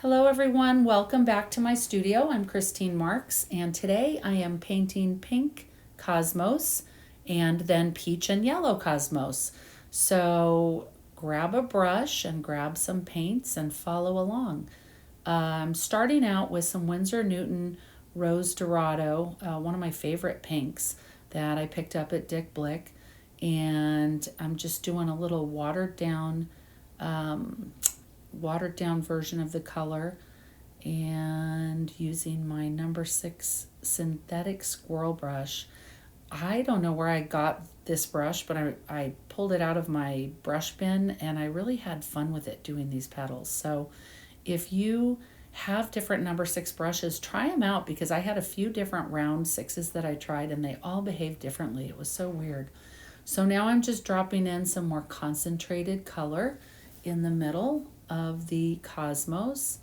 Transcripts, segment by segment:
Hello everyone, welcome back to my studio. I'm Christine Marks and today I am painting pink cosmos and then peach and yellow cosmos. So grab a brush and grab some paints and follow along. I'm starting out with some Winsor Newton Rose Dorado, one of my favorite pinks that I picked up at Dick Blick. And I'm just doing a little watered down version of the color and using my number 6 synthetic squirrel brush. I don't know where I got this brush, but I pulled it out of my brush bin and I really had fun with it doing these petals. So if you have different number 6 brushes, try them out because I had a few different round 6s that I tried and they all behaved differently. It was so weird. So now I'm just dropping in some more concentrated color in the middle of the cosmos,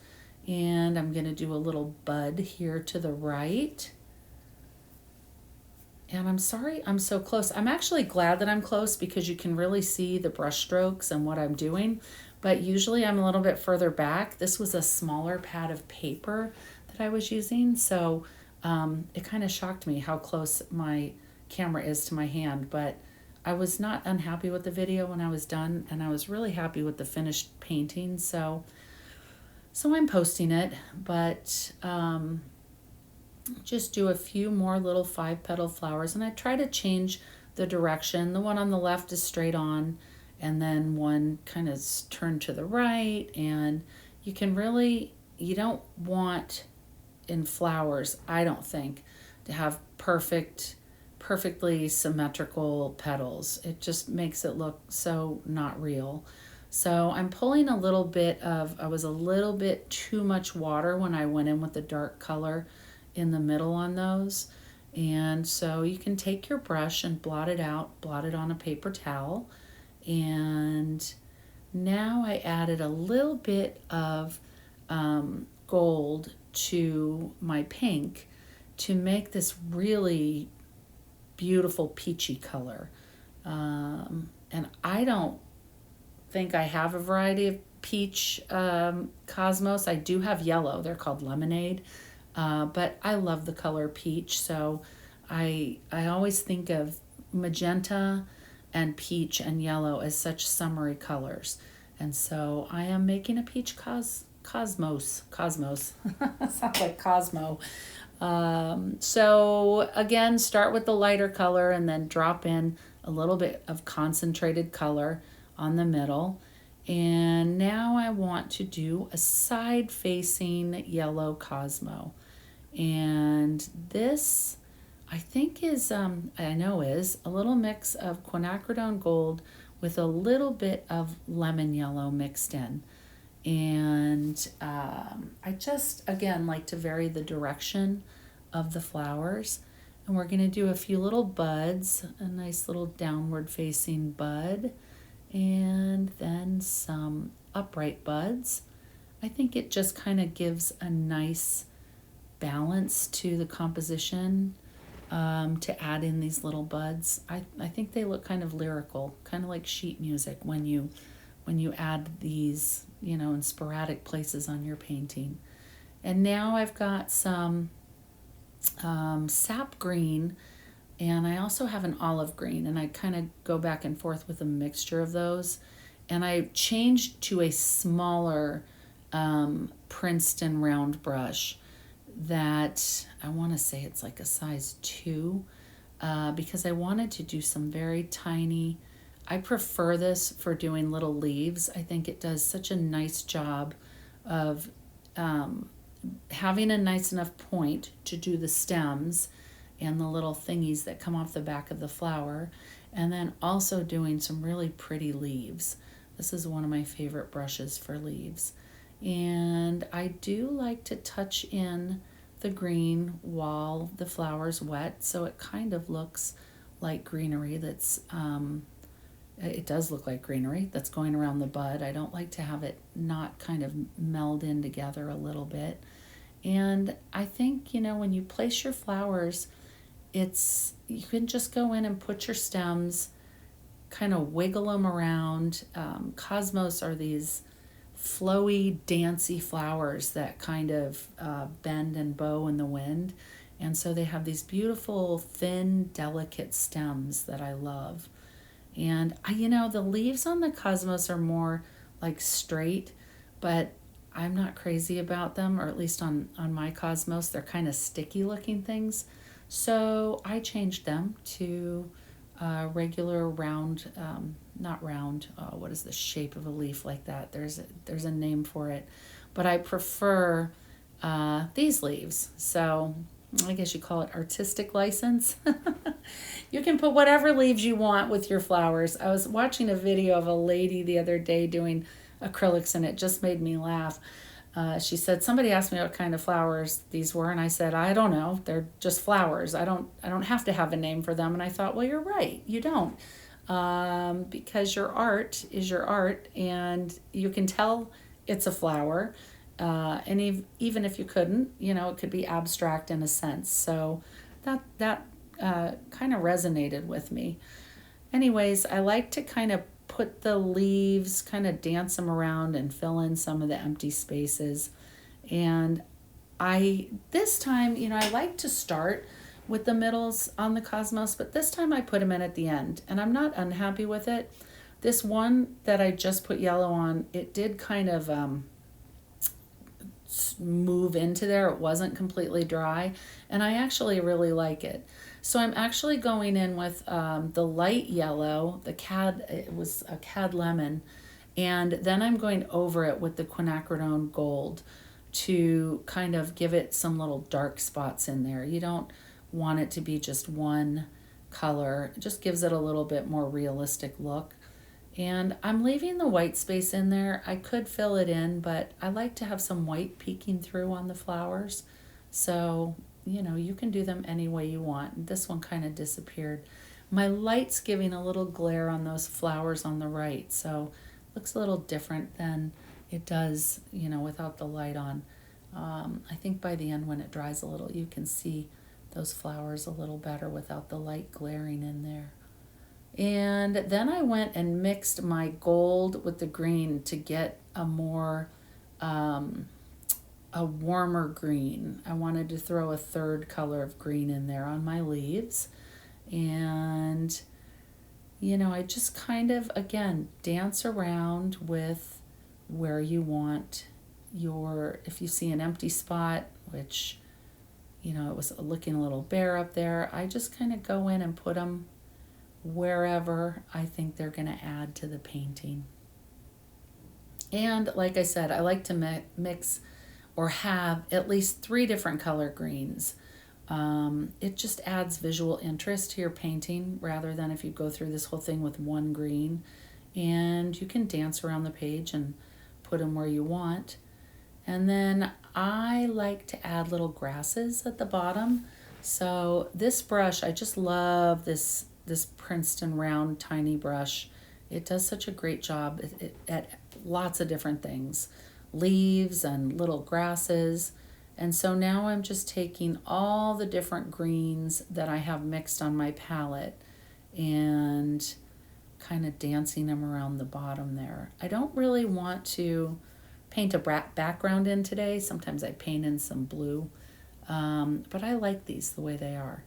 and I'm going to do a little bud here to the right. And I'm sorry I'm so close. I'm actually glad that I'm close because you can really see the brush strokes and what I'm doing, but usually I'm a little bit further back. This was a smaller pad of paper that I was using, so it kind of shocked me how close my camera is to my hand, but I was not unhappy with the video when I was done, and I was really happy with the finished painting. So I'm posting it, but just do a few more little 5-petal flowers, and I try to change the direction. The one on the left is straight on, and then one kind of turned to the right, and you don't want in flowers, I don't think, to have perfectly symmetrical petals. It just makes it look so not real. So I'm pulling I was a little bit too much water when I went in with the dark color in the middle on those. And so you can take your brush and blot it on a paper towel. And now I added a little bit of gold to my pink to make this really beautiful peachy color. And I don't think I have a variety of peach cosmos. I do have yellow. They're called lemonade. But I love the color peach. So I always think of magenta and peach and yellow as such summery colors. And so I am making a peach cosmos. Sounds like Cosmo. So again, start with the lighter color and then drop in a little bit of concentrated color on the middle. And now I want to do a side-facing yellow Cosmo. And this, I think is a little mix of quinacridone gold with a little bit of lemon yellow mixed in. And I just, again, like to vary the direction of the flowers. And we're going to do a few little buds, a nice little downward facing bud, and then some upright buds. I think it just kind of gives a nice balance to the composition to add in these little buds. I think they look kind of lyrical, kind of like sheet music when you add these, in sporadic places on your painting. And now I've got some sap green, and I also have an olive green, and I kind of go back and forth with a mixture of those. And I changed to a smaller Princeton round brush that I want to say it's like a size 2 because I wanted to do some very tiny. I prefer this for doing little leaves. I think it does such a nice job of having a nice enough point to do the stems and the little thingies that come off the back of the flower, and then also doing some really pretty leaves. This is one of my favorite brushes for leaves. And I do like to touch in the green while the flower's wet, so it kind of looks like greenery it does look like greenery that's going around the bud. I don't like to have it not kind of meld in together a little bit. And I think, when you place your flowers, you can just go in and put your stems, kind of wiggle them around. Cosmos are these flowy, dancey flowers that kind of bend and bow in the wind. And so they have these beautiful, thin, delicate stems that I love. And the leaves on the cosmos are more like straight, but I'm not crazy about them, or at least on my cosmos, they're kind of sticky looking things. So I changed them to regular round, not round, what is the shape of a leaf like that? There's a name for it, but I prefer these leaves. So I guess you call it artistic license. You can put whatever leaves you want with your flowers. I was watching a video of a lady the other day doing acrylics, and it just made me laugh. She said, somebody asked me what kind of flowers these were, and I said, I don't know. They're just flowers. I don't have to have a name for them. And I thought, well, you're right. You don't. Because your art is your art, and you can tell it's a flower. And even if you couldn't, it could be abstract in a sense. So that kind of resonated with me. Anyways, I like to kind of put the leaves, kind of dance them around and fill in some of the empty spaces. And this time, I like to start with the middles on the cosmos, but this time I put them in at the end, and I'm not unhappy with it. This one that I just put yellow on, it did kind of move into there. It wasn't completely dry, and I actually really like it. So I'm actually going in with the light yellow, it was a cad lemon, and then I'm going over it with the quinacridone gold to kind of give it some little dark spots in there. You don't want it to be just one color. It just gives it a little bit more realistic look. And I'm leaving the white space in there. I could fill it in, but I like to have some white peeking through on the flowers. So, you can do them any way you want. This one kind of disappeared. My light's giving a little glare on those flowers on the right, so it looks a little different than it does, without the light on. I think by the end when it dries a little, you can see those flowers a little better without the light glaring in there. And then I went and mixed my gold with the green to get a more, a warmer green. I wanted to throw a third color of green in there on my leaves. And, I just kind of, again, dance around with where you want if you see an empty spot, which, it was looking a little bare up there, I just kind of go in and put them wherever I think they're going to add to the painting. And like I said, I like to mix or have at least 3 different color greens. It just adds visual interest to your painting rather than if you go through this whole thing with one green. And you can dance around the page and put them where you want. And then I like to add little grasses at the bottom. So this brush, I just love this Princeton round tiny brush. It does such a great job at lots of different things, leaves and little grasses. And so now I'm just taking all the different greens that I have mixed on my palette and kind of dancing them around the bottom there. I don't really want to paint a background in today. Sometimes I paint in some blue, but I like these the way they are.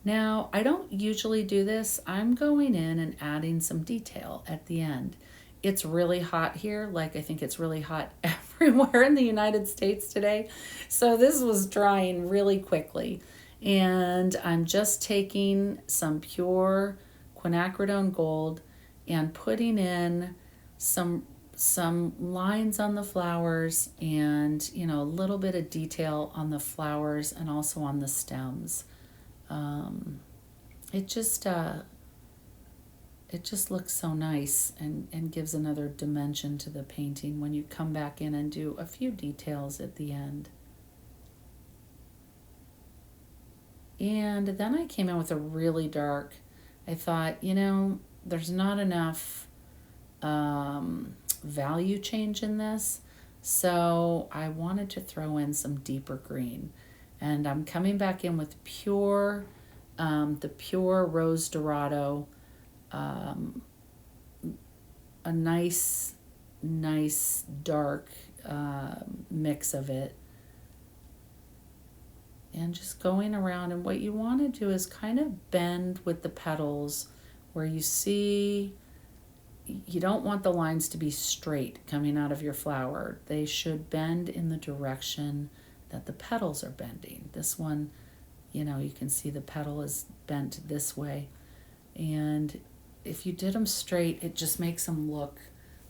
Now, I don't usually do this. I'm going in and adding some detail at the end. It's really hot here, like I think it's really hot everywhere in the United States today. So this was drying really quickly. And I'm just taking some pure quinacridone gold and putting in some lines on the flowers and, a little bit of detail on the flowers and also on the stems. It just looks so nice and gives another dimension to the painting when you come back in and do a few details at the end. And then I came in with a really dark, I thought, there's not enough value change in this, so I wanted to throw in some deeper green. And I'm coming back in with the pure Rose Dorado, a nice nice dark mix of it. And just going around, and what you want to do is kind of bend with the petals where you see, you don't want the lines to be straight coming out of your flower. They should bend in the direction that the petals are bending. This one, you can see the petal is bent this way. And if you did them straight, it just makes them look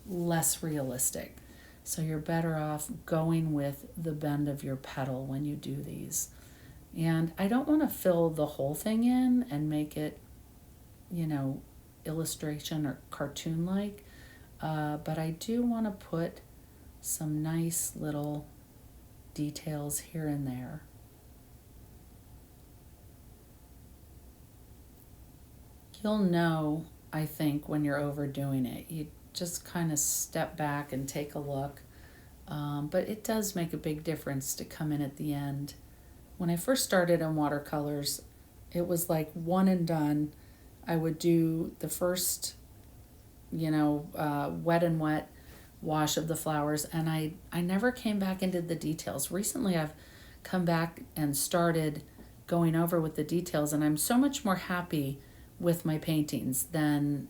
less realistic. So you're better off going with the bend of your petal when you do these. And I don't want to fill the whole thing in and make it, illustration or cartoon-like, but I do want to put some nice little details here and there. You'll know, I think, when you're overdoing it. You just kind of step back and take a look. But it does make a big difference to come in at the end. When I first started in watercolors, it was like one and done. I would do the first, wet and wet wash of the flowers, and I never came back and did the details. Recently, I've come back and started going over with the details, and I'm so much more happy with my paintings than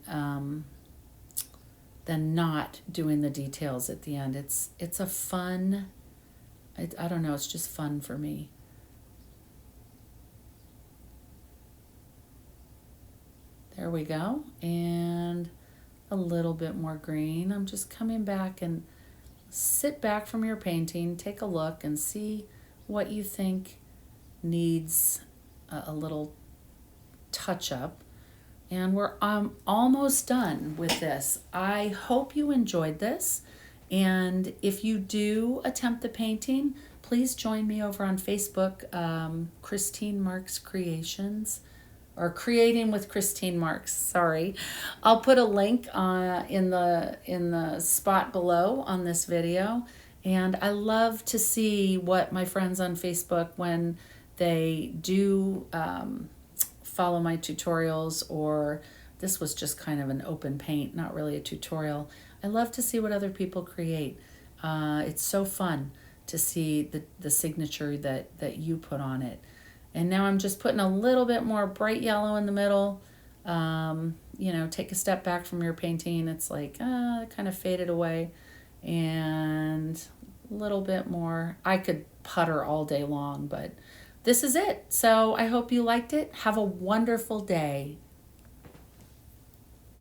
not doing the details at the end. It's a fun, I don't know, it's just fun for me. There we go. And a little bit more green. I'm just coming back, and sit back from your painting, take a look and see what you think needs a little touch up. And we're almost done with this. I hope you enjoyed this. And if you do attempt the painting, please join me over on Facebook, Christine Marks Creations, or Creating with Christine Marks. Sorry, I'll put a link in the spot below on this video. And I love to see what my friends on Facebook, when they do follow my tutorials, or this was just kind of an open paint, not really a tutorial. I love to see what other people create. It's so fun to see the signature that you put on it. And now I'm just putting a little bit more bright yellow in the middle. Take a step back from your painting. It's like, kind of faded away. And a little bit more. I could putter all day long, but this is it. So I hope you liked it. Have a wonderful day.